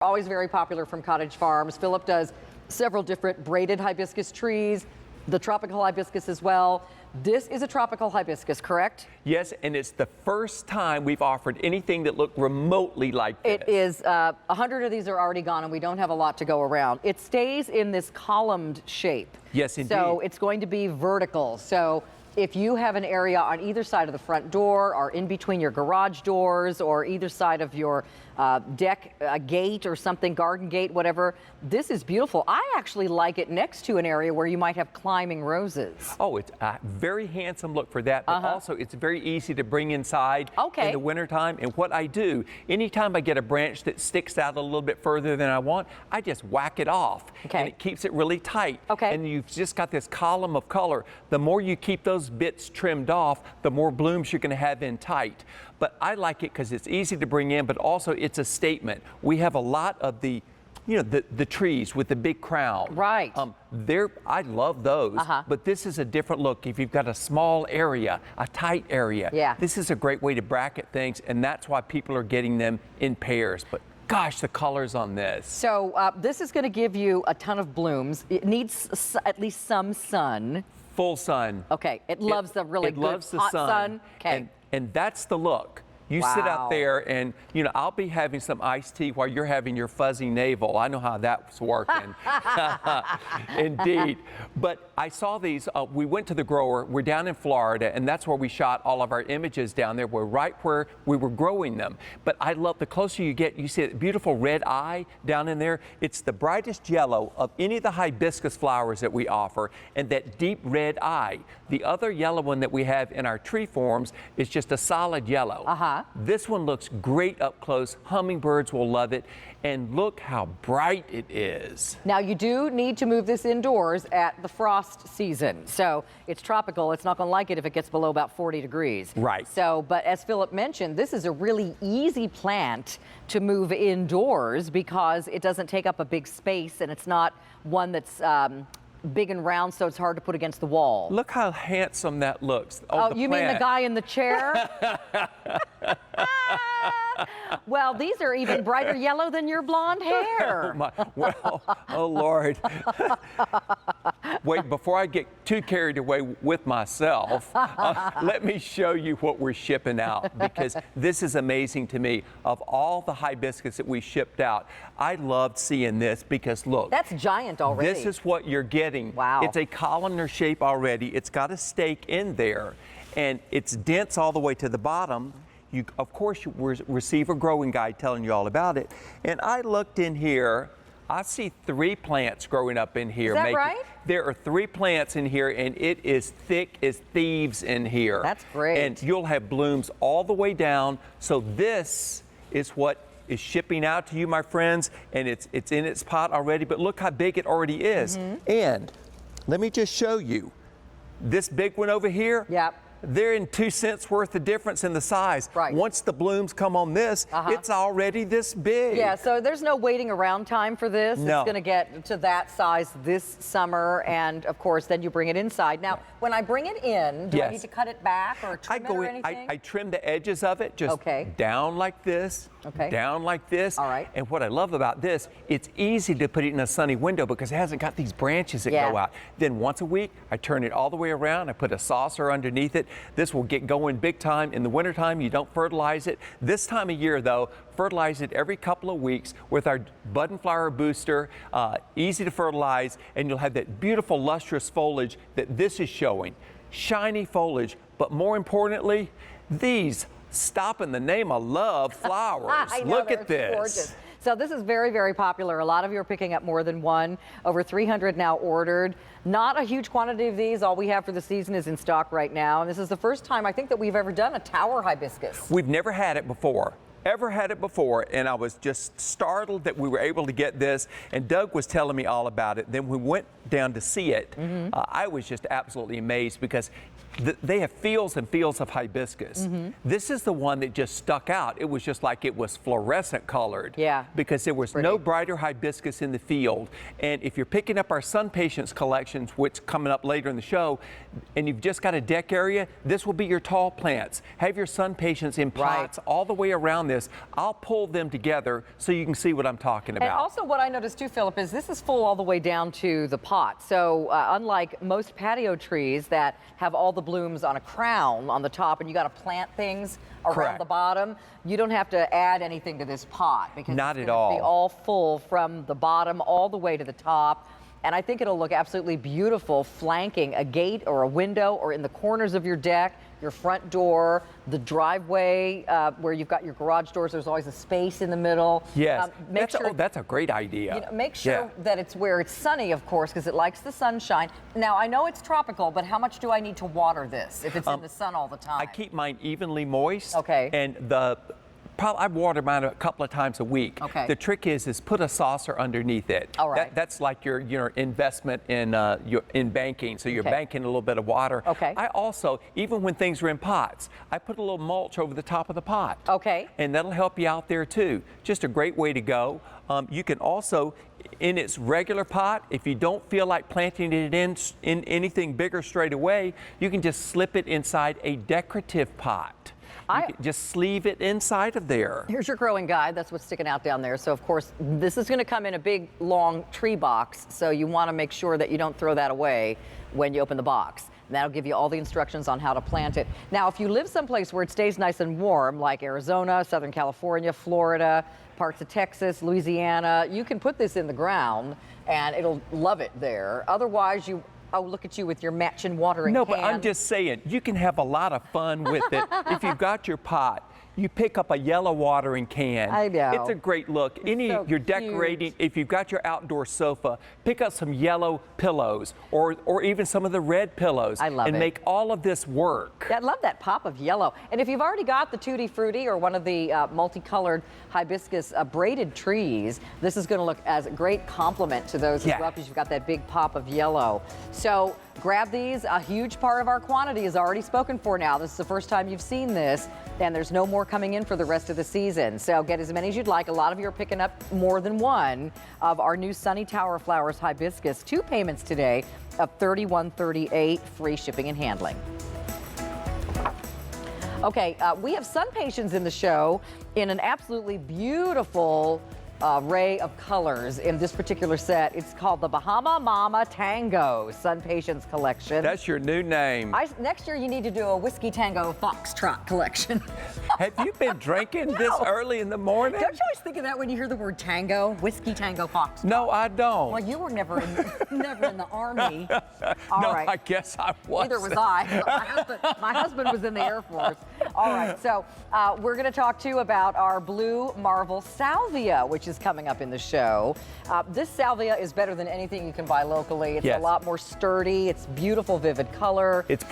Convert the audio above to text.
Always very popular from Cottage Farms. Philip does several different braided hibiscus trees, the tropical hibiscus as well. This is a tropical hibiscus, correct? Yes, and it's the first time we've offered anything that looked remotely like this. It is, 100 of these are already gone and we don't have a lot to go around. It stays in this columned shape. Yes, indeed. So it's going to be vertical. So if you have an area on either side of the front door or in between your garage doors or either side of your deck, a gate or something, garden gate, whatever, this is beautiful. I actually like it next to an area where you might have climbing roses. Oh, it's a very handsome look for that, but also it's very easy to bring inside in the wintertime. And what I do, anytime I get a branch that sticks out a little bit further than I want, I just whack it off. And it keeps it really tight. And you've just got this column of color. The more you keep those bits trimmed off, the more blooms you're going to have in tight. But I like it because it's easy to bring in, but also it's a statement. We have a lot of the the trees with the big crown. Right. I love those, but this is a different look. If you've got a small area, a tight area, this is a great way to bracket things, and that's why people are getting them in pairs. But gosh, the colors on this. So this is going to give you a ton of blooms. It needs at least some sun. Full sun. Okay, it loves the really good hot sun. Okay. And that's the look. You sit out there and, I'll be having some iced tea while you're having your fuzzy navel. I know how that's working. Indeed. But I saw these. We went to the grower. We're down in Florida, and that's where we shot all of our images down there. We're right where we were growing them. But I love the closer you get, you see that beautiful red eye down in there. It's the brightest yellow of any of the hibiscus flowers that we offer, and that deep red eye. The other yellow one that we have in our tree forms is just a solid yellow. This one looks great up close. Hummingbirds will love it. And look how bright it is. Now, you do need to move this indoors at the frost season. So it's tropical. It's not going to like it if it gets below about 40 degrees. Right. So, but as Philip mentioned, this is a really easy plant to move indoors because it doesn't take up a big space and it's not one that's big and round, so it's hard to put against the wall. Look how handsome that looks. Oh, you mean the guy in the chair? Well, these are even brighter yellow than your blonde hair. Oh Lord. Wait, before I get too carried away with myself, let me show you what we're shipping out, because this is amazing to me. Of all the hibiscus that we shipped out, I loved seeing this because look. That's giant already. This is what you're getting. Wow. It's a columnar shape already. It's got a stake in there, and it's dense all the way to the bottom. You, of course, you receive a growing guide telling you all about it. And I looked in here. I see 3 plants growing up in here. Is that right? There are 3 plants in here, and it is thick as thieves in here. That's great. And you'll have blooms all the way down. So this is what is shipping out to you, my friends, and it's in its pot already. But look how big it already is. And let me just show you this big one over here. Yep. They're in 2 cents worth of difference in the size. Right. Once the blooms come on this, it's already this big. Yeah, so there's no waiting around time for this. No. It's going to get to that size this summer, and of course, then you bring it inside. Now, when I bring it in, do I need to cut it back or trim it or anything? I trim the edges of it, just down like this, down like this. All right. And what I love about this, it's easy to put it in a sunny window because it hasn't got these branches that go out. Then once a week, I turn it all the way around. I put a saucer underneath it. This will get going big time. In the wintertime, you don't fertilize it. This time of year, though, fertilize it every couple of weeks with our bud and flower booster. Easy to fertilize, and you'll have that beautiful, lustrous foliage that this is showing. Shiny foliage, but more importantly, these stop in the name of love flowers. I know, Look at this. Gorgeous. So this is very, very popular. A lot of you are picking up more than one. Over 300 now ordered. Not a huge quantity of these. All we have for the season is in stock right now. And this is the first time I think that we've ever done a tower hibiscus. We've never had it before. Ever had it before, and I was just startled that we were able to get this, and Doug was telling me all about it. Then we went down to see it. I was just absolutely amazed because they have fields and fields of hibiscus. This is the one that just stuck out. It was just like it was fluorescent colored. Yeah. Because there was no brighter hibiscus in the field. And if you're picking up our Sun Patience collections, which coming up later in the show, and you've just got a deck area, this will be your tall plants. Have your Sun Patience in pots all the way around this. I'll pull them together so you can see what I'm talking about. And also what I noticed too, Philip, is this is full all the way down to the pot. So unlike most patio trees that have all the blooms on a crown on the top and you got to plant things around the bottom, you don't have to add anything to this pot because Not it's at all. be all full from the bottom all the way to the top. And I think it'll look absolutely beautiful flanking a gate or a window or in the corners of your deck, your front door, the driveway where you've got your garage doors. There's always a space in the middle. Yes, Sure, that's a great idea. you know, make sure that it's where it's sunny, of course, because it likes the sunshine. Now, I know it's tropical, but how much do I need to water this if it's in the sun all the time? I keep mine evenly moist. Okay. And I water mine a couple of times a week. Okay. The trick is put a saucer underneath it. All right. That's like your investment in banking. So you're banking a little bit of water. Okay. I also, even when things are in pots, I put a little mulch over the top of the pot. Okay. And that'll help you out there too. Just a great way to go. You can also, in its regular pot, if you don't feel like planting it in anything bigger straight away, you can just slip it inside a decorative pot. You can just sleeve it inside of there. Here's your growing guide. That's what's sticking out down there. So, of course, this is going to come in a big, long tree box. So you want to make sure that you don't throw that away when you open the box. And that'll give you all the instructions on how to plant it. Now, if you live someplace where it stays nice and warm, like Arizona, Southern California, Florida, parts of Texas, Louisiana, you can put this in the ground and it'll love it there. Otherwise, oh, look at you with your matching watering No, can. but I'm just saying, you can have a lot of fun with it. If you've got your pot, you pick up a yellow watering can. I know. It's a great look. So You're decorating, if you've got your outdoor sofa, pick up some yellow pillows or even some of the red pillows. I love it. And make all of this work. I love that pop of yellow. And if you've already got the Tutti Frutti or one of the multicolored hibiscus braided trees, this is going to look as a great complement to those as well because you've got that big pop of yellow. So grab these. A huge part of our quantity is already spoken for now. This is the first time you've seen this, and there's no more coming in for the rest of the season. So get as many as you'd like. A lot of you are picking up more than one of our new Sunny Tower Flowers hibiscus. 2 payments today of $31.38, free shipping and handling. Okay, we have Sun Patience in the show in an absolutely beautiful array of colors in this particular set. It's called the Bahama Mama Tango Sun Patience collection. That's your new name. Next year you need to do a Whiskey Tango Foxtrot collection. Have you been drinking this early in the morning? Don't you always think of that when you hear the word tango? Whiskey Tango Foxtrot. No, I don't. Well, you were never in the Army. All no, right. I guess I was. Neither was I. My husband was in the Air Force. All right, so we're going to talk to you about our Blue Marvel Salvia, which is coming up in the show. This salvia is better than anything you can buy locally. It's a lot more sturdy. It's beautiful, vivid color. It's